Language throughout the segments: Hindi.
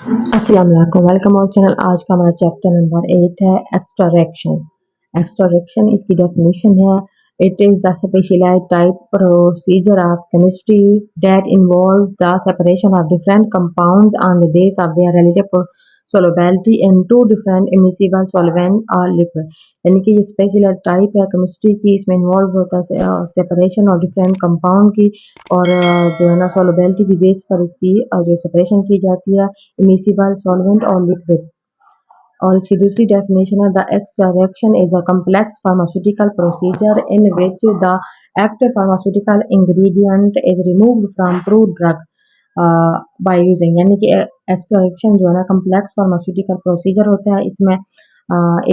अस्सलाम वालेकुम, वेलकम ऑल चैनल। आज का हमारा चैप्टर नंबर 8 है एक्सट्रैक्शन। एक्सट्रैक्शन इसकी डेफिनेशन है, it is the specialised type procedure of chemistry that involve the separation of different compounds on the base of their relative solubility in two different immiscible solvent or liquid। यानी कि ये स्पेशल टाइप है केमिस्ट्री की, इसमें इन्वॉल्व होता है सेपरेशन और डिफरेंट कंपाउंड की, और जो है ना सॉल्युबिलिटी की बेस पर इसकी जो सेपरेशन की जाती है इमिसिबल सॉल्वेंट और लिक्विड। और इसकी दूसरी डेफिनेशन है, the extraction is a complex pharmaceutical procedure in which the active pharmaceutical ingredient is removed from proved drug by using. यानी कि एक्सट्रैक्शन जो है ना कम्प्लेक्स फार्मास्यूटिकल प्रोसीजर होता है, इसमें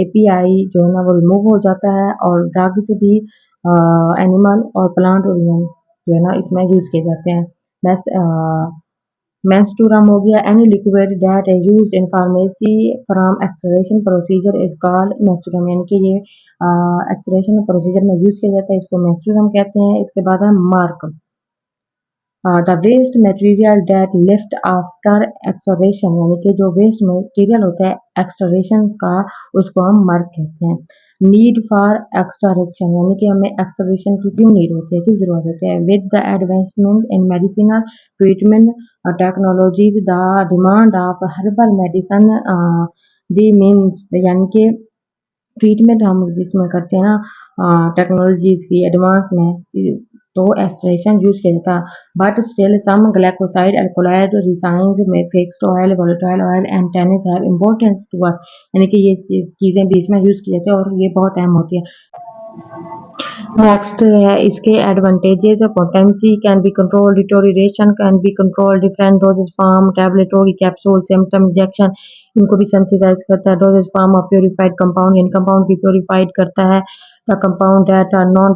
एपीआई जो है ना वो रिमूव हो जाता है और ड्रग्स भी एनिमल और प्लांट ओरियन जो है ना इसमें यूज किए जाते हैं। बस menstruum हो गया, any liquid that is used in pharmacy from extraction procedure is called menstruum। यानी कि ये एक्सट्रैक्शन प्रोसीजर में यूज किया जाता है, इसको menstruum कहते हैं। इसके बाद है mark, the waste material that left after extraction. यानी कि जो वेस्ट मटेरियल होता है एक्सट्रैक्शन का, उसको हम मार्क कहते हैं। नीड फॉर एक्सट्रैक्शन, यानी कि हमें एक्सट्रैक्शन की क्यों नीड होती है, क्यों जरूरत होती है। With the advancement in medicinal treatment technologies, the demand of herbal medicine the means. यानी कि ट्रीटमेंट हम जिसमें करते हैं ना टेक्नोलॉजीज की एडवांस में, तो एक्सट्रैक्शन यूज किया जाता है। But still some glycoside alkaloid resins में fixed oil volatile oil and tannins have importance to us. यानी कि ये चीजें बीच में यूज की जाती है और ये बहुत अहम होती है। नेक्स्ट है इसके advantages, potency can be control, deterioration can be control, different dosage form, tablet होगी, कैप्सूल, सिम्पटम इंजेक्शन, इनको भी सिंथेसाइज करता है। Dosage form of purified compound, यानी कंपाउंड की प्योरीफाइड करता है। The compound that are non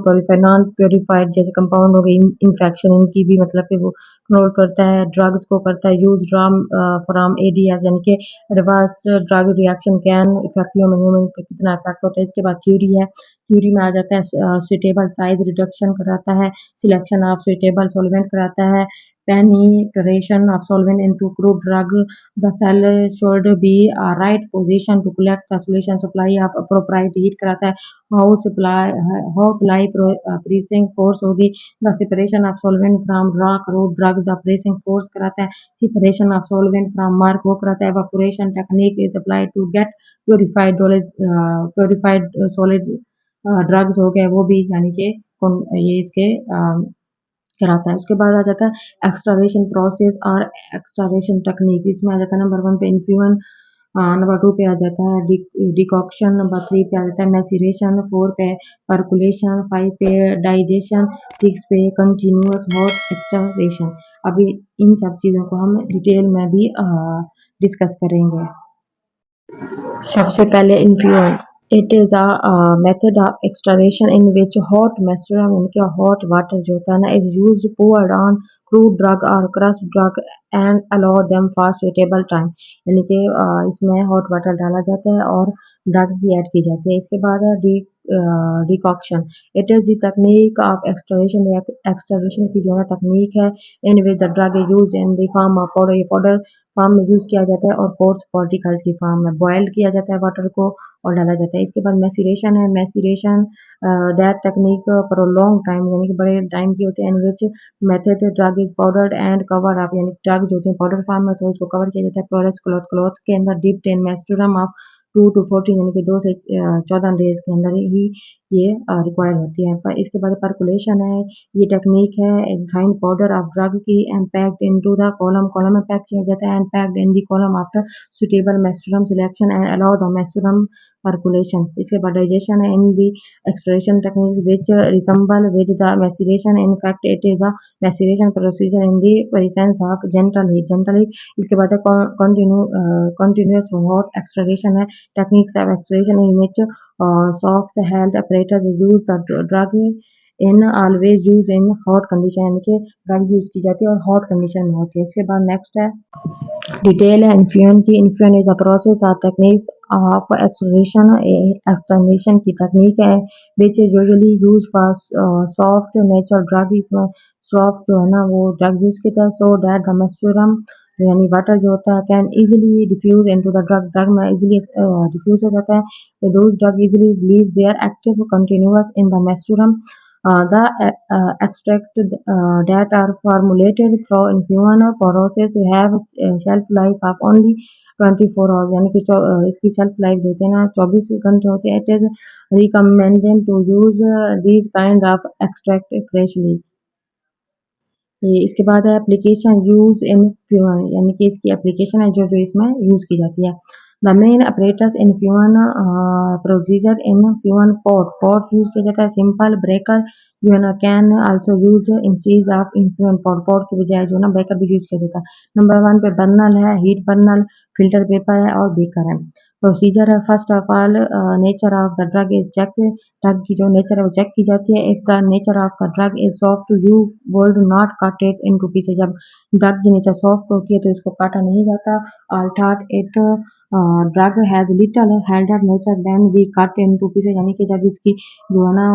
purified जैसे कंपाउंड हो गई, इन्फेक्शन इनकी भी मतलब कि वो कंट्रोल करता है। ड्रग्स को करता है यूज ड्राम फ्रॉम एडीएस, यानी कि advance drug reaction can effect human पे कितना इफेक्ट होता है। इसके बाद थ्योरी है, थ्योरी में आ जाता है सुटेबल साइज रिडक्शन कराता है, सिलेक्शन ऑफ सुटेबल सॉल्वेंट कराता है, penetration of solvent into crude drug, the cell should be a right position to collect the solution, supply of appropriate heat कराता है, how supply how apply pressing force होगी, the separation of solvent from raw crude drug, the pressing force कराता है, separation of solvent from mark वो कराता है, evaporation technique is applied to get purified solid drugs हो गए वो भी, यानी कि ये इसके कराता है। उसके बाद आ जाता है एक्सट्रैक्शन प्रोसेस और एक्सट्रैक्शन टेक्निक। इसमें आ जाता है नंबर 1 पे इन्फ्यूजन, नंबर 2 पे आ जाता है डिकॉक्शन, नंबर 3 पे आ जाता है मैसिरेशन, 4 पे परकुलेशन, 5 पे डाइजेशन, 6 पे कंटिन्यूअस हॉट एक्सट्रैक्शन। अभी इन सब चीज़ों को हम डिटेल में भी डिस्कस करेंगे। सबसे पहले infusion, it is method of extraction in which hot menstruum, इनके हॉट वाटर जो होता है ना is use poured on crude drug और crush drug and allow them for suitable time. यानी कि इसमें हॉट वाटर डाला जाता है और ड्रग्स भी ऐड की जाती है। इसके बाद है decoction, it is the technique of extraction. Extraction की जो है तकनीक है, in which the drug is use in the form of powder, ये पाउडर फॉर्म में यूज किया जाता है और कोर्स पार्टिकल्स की फॉर्म में बॉयल किया जाता है वाटर को और डाला जाता है। इसके बाद मैसिरेशन है, maceration that technique for a long time, यानी कि बड़े टाइम की होते हैं। In which method drug is powdered and cover up, यानी ड्रग जो होते हैं पाउडर फॉर्म में तो उसको कवर किया जाता है पोरस क्लॉथ, क्लॉथ के अंदर डिप्ड इन मेस्टुरम ऑफ 2 to 14, यानी कि 2 से 14 डेज के अंदर ही ये रिक्वायर्ड होती है। पर इसके बाद परकुलेशन है, ये टेक्निक है एक फाइन पाउडर ऑफ ड्रग की and packed into the column, column में पैक किया जाता है and packed in the column after suitable menstruum selection and allow the menstruum percolation। इसके बाद डाइजेशन है, in the extraction technique which resemble with the maceration, in fact it is a maceration procedure in the presence of gentle heat, gentle heat। इसके बाद है continuous hot extraction है, techniques of extraction in which socks health apparatus use the drug in always use in hot condition, यानी कि ड्रग यूज की जाती है और हॉट कंडीशन में होती है। इसके बाद नेक्स्ट है डिटेल है इन्फ्यूजन की। Infusion is a process of techniques of extraction, extraction की तकनीक है which is usually use for soft natural drug. इसमें सॉफ्ट जो है ना वो ड्रग यूज किया है, सो दैट द मेस्टुरम यानी वाटर जो होता है can easily diffuse into the drug, drug में इजीली डिफ्यूज हो जाता है। तो those drug easily release their active continuous in the menstruum. The extract that are formulated through infusion process have shelf life of only 24 hours, यानी कि इसकी शेल्फ लाइफ जो होती है ना 24 घंटे होती है। It is recommended to use these kind of extract freshly. ये इसके बाद है एप्लीकेशन यूज इन फ्यून, यानी कि इसकी एप्लीकेशन है जो जो इसमें यूज की जाती है। The main apparatus infusion procedure infusion pot, pot use किया जाता है। सिंपल ब्रेकर जो है ना can also use instead of infusion pot, pot की बजाय जो है ना ब्रेकर भी यूज किया जाता है। नंबर 1 पे बर्नल है, हीट बर्नल, फिल्टर पेपर है और बेकर है। प्रोसीजर है first of all nature of the drug is check, drug की जो नेचर है वो चेक की जाती है। If the nature of the drug is soft you would not cut it into pieces, जब ड्रग की नेचर सॉफ्ट होती है तो इसको काटा नहीं जाता। अर्थात it drug has little harder nature then we cut into pieces, यानी कि जब इसकी जो है ना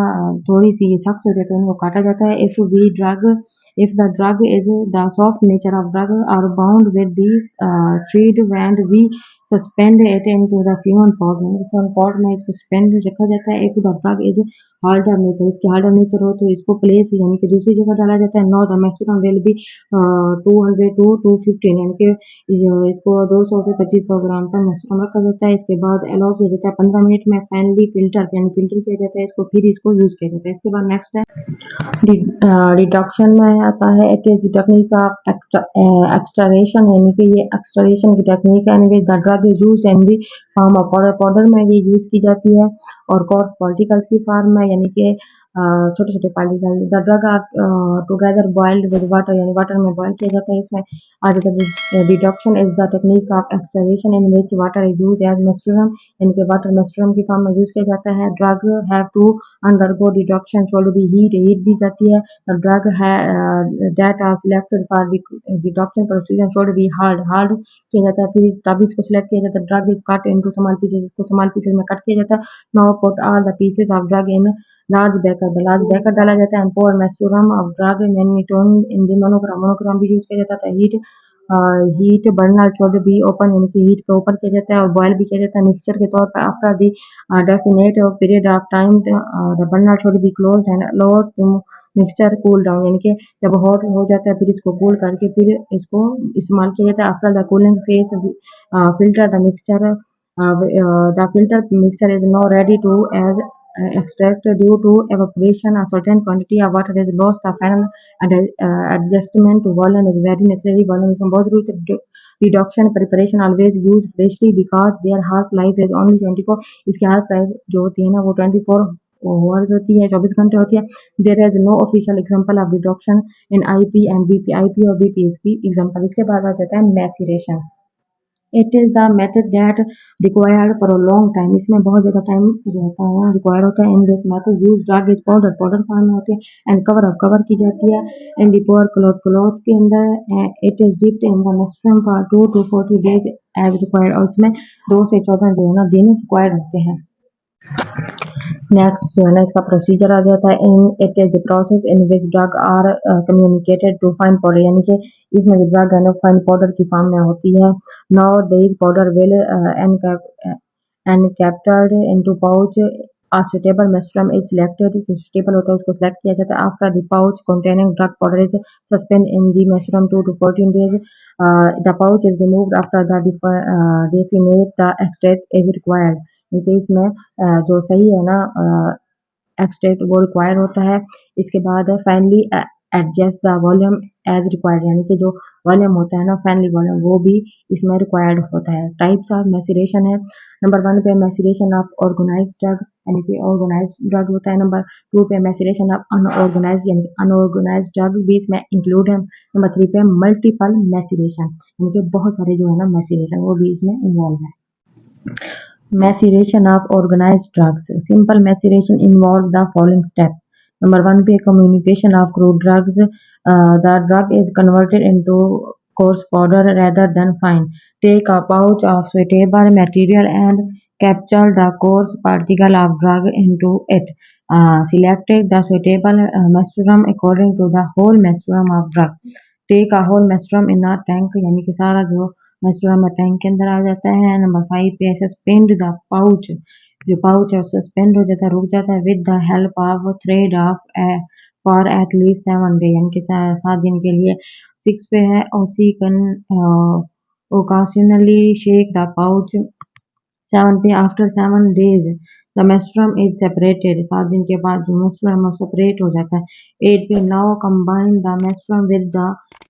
थोड़ी सी सख्त होती है तो इनको काटा जाता है। if the drug is the soft nature of drug are bound with the thread and we suspend it into the fume pot, यानी fume pot में इसको suspend रखा जाता है। if the drug is harder nature, इसकी harder nature हो तो इसको place यानी कि दूसरी जगह डाला जाता है। now the maximum will be 200 to 215, यानी कि इसको 200 से 2500 ग्राम तक maximum रखा जाता है। इसके बाद अलाउ किया जाता है 15 मिनट में। फाइनली फिल्टर यानी फिल्टर किया जाता है इसको, फिर इसको यूज किया जाता है। इसके बाद नेक्स्ट है रिडक्शन में आता है। It is technique of extraction, यानी कि ये एक्सट्रेशन की टेक्निक है। यानी the drug is use in the form of powder, powder में ये यूज की जाती है। और कोर्स पार्टिकल्स की फॉर्म में, यानी कि छोटे छोटे particle. The drug are together boiled with water, यानी वाटर में बॉइल किया जाता है। इसमें आज reduction is the technique of extraction in which water is use as menstruum, यानी कि वाटर मेस्टुरम की फॉर्म में यूज किया जाता है। Drug have to undergo reduction should be heat, heat दी जाती है। ड्रग है that are selected for reduction procedure should be hard, hard किया जाता है। फिर तब इसको सिलेक्ट किया जाता है। Drug is cut into small pieces, इसको स्मॉल पीसेस में कट किया जाता है। Now put all the pieces of drug in large beaker, large beaker डाला जाता है। पोर मेस्टुरम ऑफ ड्रग मैग्नीटोन इन द मोनोग्राम, मोनोग्राम भी यूज किया जाता है। Heat burner should be open, यानी कि हीट पे ऊपर किया जाता है और बॉयल भी किया जाता है मिक्सचर के तौर पर। After the definite period of time the burner should be close and allow to mixture cool down, यानी कि जब हॉट हो जाता है फिर इसको कूल करके फिर इसको इस्तेमाल किया जाता है। After the cooling phase filter the mixture, the filter mixture is now ready to as extract due to evaporation. A certain quantity of water is lost. A final adjustment to volume is very necessary. Volume is बहुत जरूरी है। Reduction preparation always use freshly because their half life is only 24, इसकी half life जो होती है ना वो 24 आवर्स होती है, 24 घंटे होती है। There is no official example of reduction in IP and BP, IP और बीपी इसकी एग्जांपल। इसके बाद आ जाता है maceration. It is the method that required for a long time, इसमें बहुत ज्यादा टाइम जो होता है ना रिक्वायर होता है। In this method use drug is powder, powder form में होती है। एंड कवर अप, कवर की जाती है। In the pour cloth, cloth के अंदर। It is dipped in the menstruum for 2 to 40 days as required, और इसमें 2 से 14 जो है ना दिन रिक्वायर्ड होते हैं। नेक्स्ट जो है ना इसका प्रोसीजर आ जाता है। In it is the process in which drug are communicated to fine powder, यानी कि इसमें जो ड्रग है ना फाइन पाउडर की फॉर्म में होती है। Now this powder will encaptured into pouch. A suitable menstruum is selected, जो सुटेबल होता है उसको सिलेक्ट किया जाता है। After the pouch containing drug powder is suspended in the menstruum 2 to 14 days. The pouch is removed after the definite the extract is required, क्योंकि इसमें जो सही है ना एक्सट्रैक्ट वो रिक्वायर होता है। इसके बाद finally adjust the volume as required, यानी कि जो वॉल्यूम होता है ना फाइनली वॉल्यूम वो भी इसमें रिक्वायर्ड होता है। टाइप्स ऑफ मैसीरेशन है। नंबर 1 पे मैसीरेशन ऑफ ऑर्गेनाइज्ड ड्रग, यानी कि ऑर्गेनाइज्ड ड्रग होता है। नंबर 2 पे मैसीरेशन ऑफ अनऑर्गेनाइज्ड, यानी कि अनऑर्गेनाइज्ड ड्रग भी इसमें इंक्लूड है। नंबर 3 पे मल्टीपल मैसीरेशन, यानी कि बहुत सारे जो है ना मैसीरेशन वो भी इसमें इन्वॉल्व है। Maceration of organized drugs. Simple maceration involves the following steps. Number 1 be communication of crude drugs. The drug is converted into coarse powder rather than fine. Take a pouch of suitable material and capture the coarse particle of drug into it. Select the suitable menstruum according to the whole menstruum of drug. Take a whole menstruum in a tank, यानी कि सारा जो मेस्ट्रम है टैंक के अंदर आ जाता है। नंबर 5 पे सस्पेंड द पाउच, जो पाउच है सस्पेंड हो जाता है, रुक जाता है with the help of thread of for at least 7 day, यानी कि 7 दिन के लिए। 6 पे है ओसी can occasionally shake the pouch। 7 पे after 7 days the menstruum is separated, 7 दिन के बाद जो मेस्ट्रम है सेपरेट हो जाता है। 8 पे now combine the menstruum with the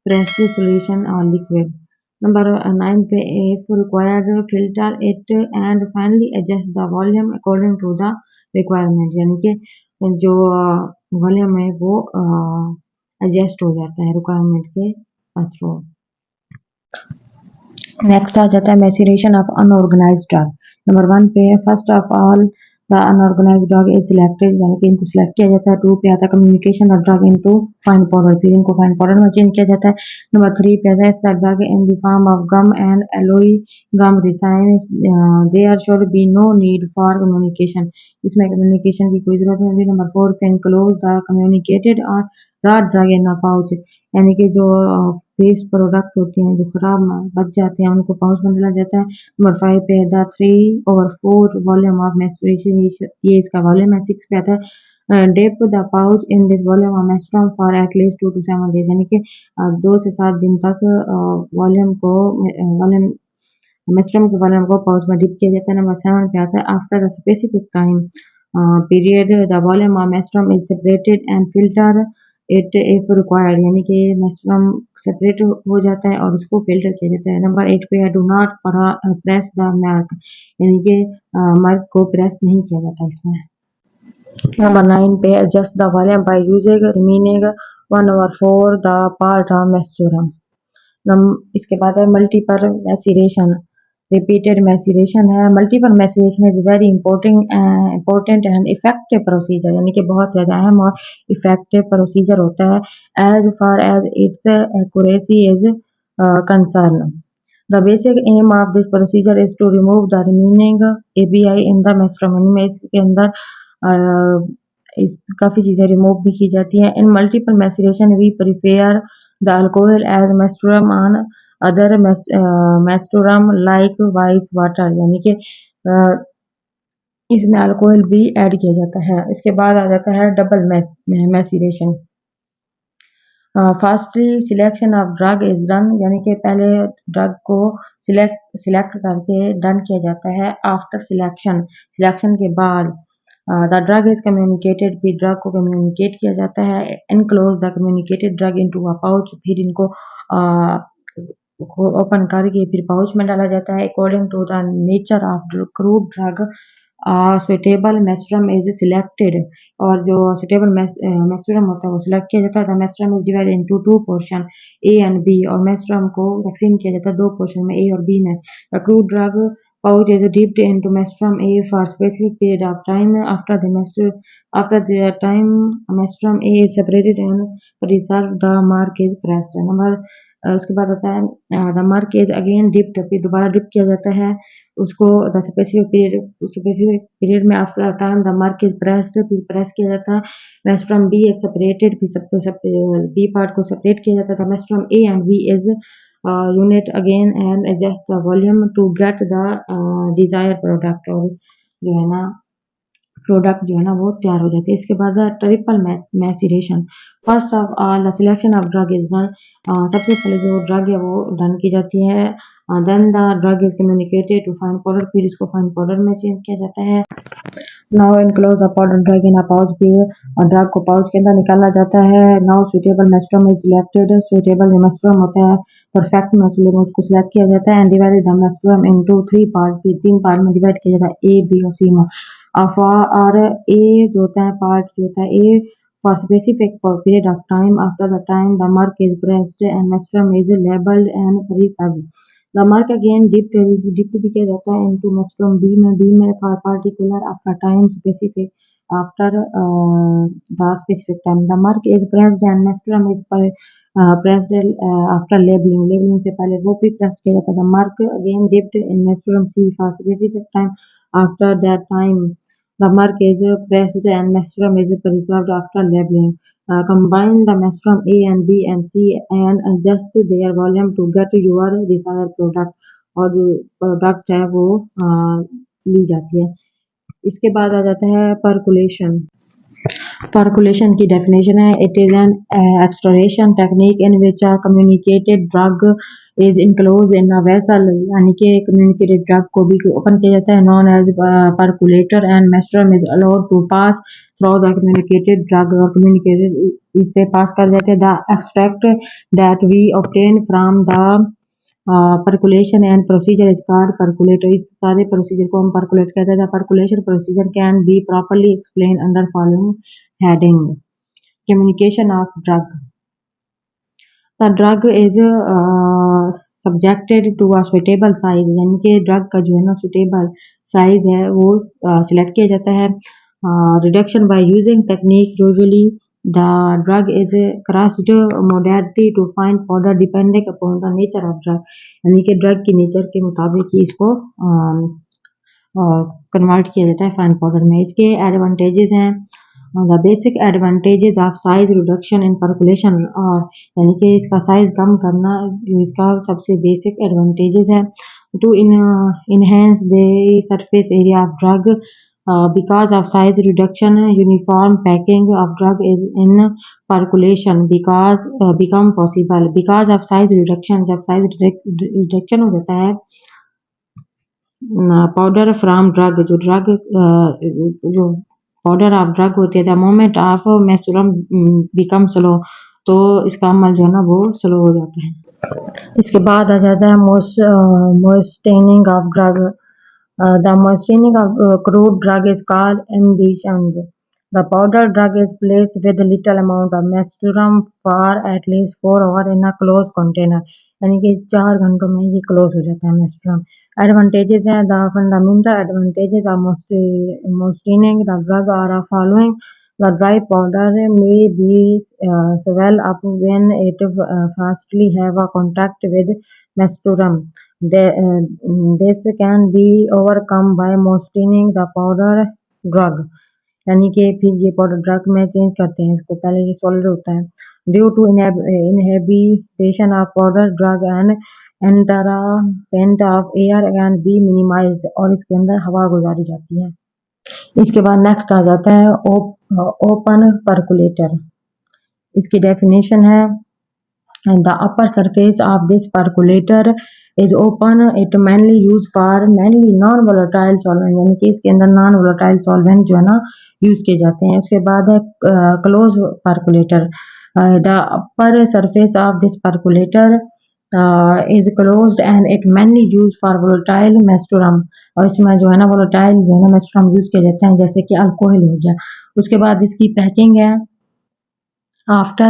pressed solution और लिक्विड। नंबर 9 पे if required filter it and finally adjust the volume according to the requirement, यानी कि जो वॉल्यूम है वो एडजस्ट हो जाता है रिक्वायरमेंट के थ्रू। नेक्स्ट आ जाता है maceration of unorganised drug. Number 1 पे first of all the unorganised drug is selected, यानी कि इनको सिलेक्ट किया जाता है। 2 पे आता है communication of drug into fine powder, फिर इनको फाइन पाउडर में चेंज किया जाता है। नंबर 3 पे आता है the drug in the form of gum and aloe gum resin there should be no need for communication, इसमें कम्युनिकेशन की कोई जरूरत नहीं होगी। नंबर 4 पे इनक्लोज द कम्युनिकेटेड और raw drug in a pouch, यानी कि जो वेस्ट प्रोडक्ट होते हैं जो खराब बच जाते हैं उनको पाउच में डाला जाता है। नंबर 5 पे द 3/4 वॉल्यूम ऑफ मेस्टुरेशन, ये इसका वॉल्यूम है। 6 पे आता है dip the pouch in this volume of menstruum for at least 2 to 7 days, यानी कि 2 से 7 दिन तक वॉल्यूम मेस्ट्रम के वॉल्यूम को पाउच में डिप किया जाता है। नंबर 7 पे आता है after the specific time period the volume of menstruum is separated and filter it if required, यानी कि मेस्ट्रम सेपरेट हो जाता है और उसको फिल्टर किया जाता है। नंबर 8 पे है do not press the mark, यानी कि मार्क को प्रेस नहीं किया जाता इसमें। नंबर 9 पे adjust the volume by using remaining 1/4 the part of menstruum. इसके बाद है मल्टीपल मैसीरेशन, रिपीटेड मैसीरेशन है। Multiple maceration is very important and effective procedure, यानी कि बहुत ज़्यादा अहम और इफेक्टिव प्रोसीजर होता है as far as its accuracy is concern. The basic aim of this procedure is to remove the remaining ABI in the menstruum, में इसके अंदर काफ़ी चीज़ें रिमूव भी की जाती हैं। In multiple maceration we prepare the alcohol as menstruum on other menstruum likewise water, यानी कि इसमें अल्कोहल भी ऐड किया जाता है। इसके बाद आ जाता है double maceration. Firstly selection of drug is done, यानी कि पहले ड्रग को सिलेक्ट करके डन किया जाता है। आफ्टर सिलेक्शन के बाद द ड्रग इज कम्युनिकेटेड, फिर ड्रग को कम्युनिकेट किया जाता है। Enclose the communicated drug into a pouch, फिर इनको ओपन करके फिर पाउच में डाला जाता है। According to the nature of crude drug suitable menstruum is selected, और जो सुटेबल मेस्ट्रम होता है वो सिलेक्ट किया जाता है। The menstruum is divided into 2 portion A and B, और मेस्ट्रम को वैक्सीन किया जाता है 2 पोर्शन में, ए और बी में। The crude drug pouch is dipped into menstruum A for specific period of time. After the time menstruum A is separated and preserved, the mark is pressed. Number उसके बाद आता है the marc is again dipped, फिर दोबारा डिप किया जाता है उसको द स्पेसिफिक पीरियड में। After time the marc is pressed, फिर प्रेस किया जाता है। मेस्ट्रम बी इज सेपरेटेड, फिर बी पार्ट को सेपरेट किया जाता है। Menstruum A and B is unit again and adjust the volume to get the desired product, और जो है ना प्रोडक्ट जो है ना वो तैयार हो जाती है। इसके बाद triple maceration. First of all selection of drug is done, सबसे पहले जो ड्रग है वो डन की जाती है। Then the drug is communicated to fine powder, फिर इसको फाइन पाउडर में चेंज किया जाता है। Now enclose the powder drug in a pouch, फिर ड्रग को पाउच के अंदर निकाला जाता है। Now suitable menstruum is selected, suitable menstruum होता है परफेक्ट मेस्ट्रम, उसको सिलेक्ट किया जाता है। And divided the menstruum into 3 part, फिर 3 पार्ट में डिवाइड किया जाता है, ए बी और सी में। और ए जो होता है पार्ट जो होता है A for specific period of time, after the time the marc is pressed and menstruum is labelled and preserved. The marc again dip भी किया जाता है इनटू मेस्ट्रम बी में for particular after time specific, after the specific time the marc is pressed and menstruum is pressed after labelling से पहले वो भी प्रेस किया जाता है। The marc again dipped in menstruum C for specific time, after that time the mark is pressed and menstruum is preserved after labeling. combine the menstruum A and B and C and adjust their volume to get your desired product, और जो प्रोडक्ट है वो ली जाती है। इसके बाद आ जाता है परकुलेशन। Percolation की definition है, it is an extraction technique in which a communicated drug is enclosed in a vessel, यानी कि communicated drug को भी open किया जाता है, known as percolator, and menstruum is allowed to pass through the communicated drug, और communicated इससे pass कर जाते हैं। The extract that we obtain from the percolation and procedure is called percolator। इस सारे प्रोसीजर को हम percolate कहते हैं। The percolation procedure can be properly explained under following heading: communication of drug। The drug is subjected to a suitable size, यानी कि ड्रग का जो है ना suitable size है वो select किया जाता है। Reduction by using technique, usually the drug is crushed modality to find powder depending upon the nature of drug, यानी कि ड्रग की नेचर के मुताबिक ही इसको कन्वर्ट किया जाता है फाइन पाउडर में। इसके एडवांटेजेस हैं, the basic advantages of size reduction in percolation, और यानी कि इसका साइज कम करना इसका सबसे बेसिक एडवांटेजेस है। To enhance the surface area of drug, because of size reduction, uniform packing of drug is in percolation because become possible because of size reduction। जब साइज रिडक्शन हो जाता है, पाउडर फ्रॉम ड्रग, जो ड्रग जो पाउडर ऑफ ड्रग होती है, the moment of menstruum become slow, तो इसका अमल जो है ना वो स्लो हो जाता है। इसके बाद आ जाता है moisturing of drug. The moistening of crude drug is called imbibition। The powder drug is placed with little amount of menstruum for at least 4 hours in a closed container, यानी कि 4 घंटों में ये क्लोज हो जाता है menstruum। Advantages है, the fundamental advantages of moistening the drug are the following: the dry powder may be swell up when it firstly have a contact with menstruum। This can be overcome by moistening the powder drug, यानी कि फिर ये पाउडर ड्रग में चेंज करते हैं इसको, पहले ये सॉलिड होता है। Due to inhabitation of powder drug and entrapment of air can be minimized, और इसके अंदर हवा गुजारी जाती है। इसके बाद नेक्स्ट आ जाता है ओपन परकुलेटर। इसकी डेफिनेशन है, the upper surface of this percolator is open, it mainly used for mainly non-volatile solvent, यानी कि इसके अंदर नॉन वोलेटाइल सॉल्वेंट जो है ना यूज किए जाते हैं। उसके बाद है close percolator. The upper surface of this percolator is closed and it mainly use for volatile menstruum, और इसमें जो है ना वोलेटाइल जो है ना मेस्टुरम यूज किए जाते हैं, जैसे कि अल्कोहल हो गया। उसके बाद इसकी पैकिंग है, after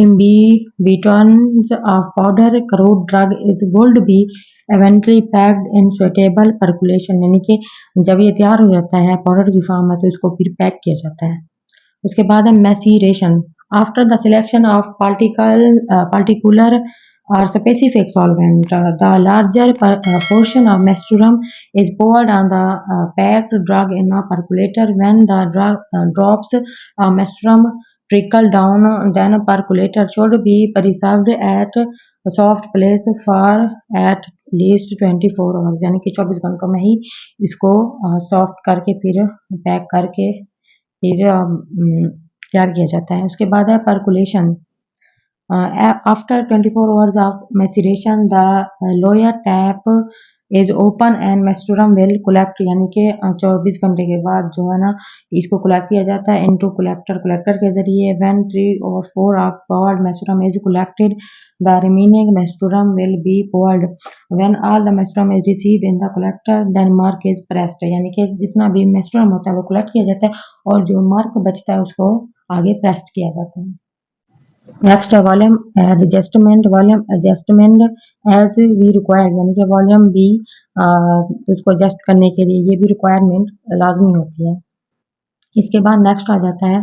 imbibition of powder crude drug is would be eventually packed in suitable percolation, यानी कि जब ये तैयार हो जाता है पाउडर की फॉर्म में तो इसको फिर पैक किया जाता है। उसके बाद है maceration. After the selection of particular or specific solvent, the larger portion of menstruum is poured on the packed drug in a percolator. When the drug drops of menstruum trickle down, then percolator should be preserved at a soft place for at least 24 hours, यानी कि 24 घंटों में ही इसको सॉफ्ट करके फिर पैक करके फिर तैयार किया जाता है। उसके बाद है percolation. After 24 hours of maceration, the lower tap is open and menstruum will collect, यानी कि 24 घंटे के बाद जो है ना इसको कलेक्ट किया जाता है इनटू कलेक्टर के जरिए। When 3 or 4 of poured menstruum is collected, the remaining menstruum will be poured। When all the menstruum is received in the collector, then mark is pressed, यानी कि जितना भी menstruum होता है वो कलेक्ट किया जाता है और जो मार्क बचता है उसको आगे प्रेस किया जाता है। नेक्स्ट है volume adjustment. Volume adjustment as we required, यानी कि वॉल्यूम भी उसको एडजस्ट करने के लिए ये भी रिक्वायरमेंट लाजमी होती है। इसके बाद नेक्स्ट आ जाता है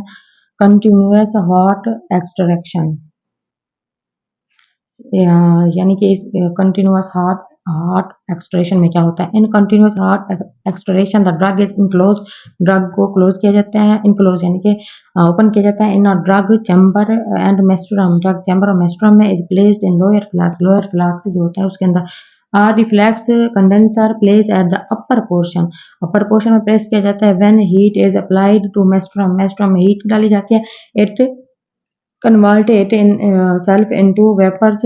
कंटिन्यूअस हॉट एक्सट्रैक्शन, यानी कि कंटिन्यूअस हॉट हॉट एक्सट्रेशन में क्या होता है, in continuous hot extraction the drug is enclose, drug को क्लोज किया जाता है, इनक्लोज यानी कि ओपन किया जाता है in a drug chamber and menstruum, drug chamber और मेस्ट्रम में is placed in lower flask जो होता है उसके अंदर reflux condenser place at the upper portion में प्लेस किया जाता है when heat is applied to menstruum, menstruum में हीट डाली जाती है, it convert it in self into vapors.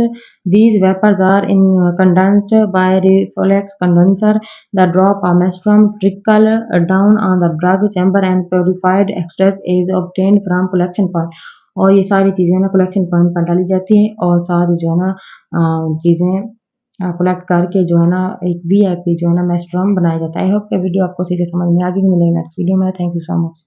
These vapors are in condensed by reflex condenser. The drop of menstruum trickle down on the drug chamber and purified extract is obtained from collection point. और ये सारी चीज़ें ना कलेक्शन पॉइंट पर डाली जाती हैं और सारी जो है ना चीज़ें कलेक्ट करके जो है ना एक वीआईपी जो है ना मेस्ट्रम बनाया जाता है। आई होप कि वीडियो आपको सीधे समझ में आ गई। मिलेंगे नेक्स्ट वीडियो में। Thank you so much.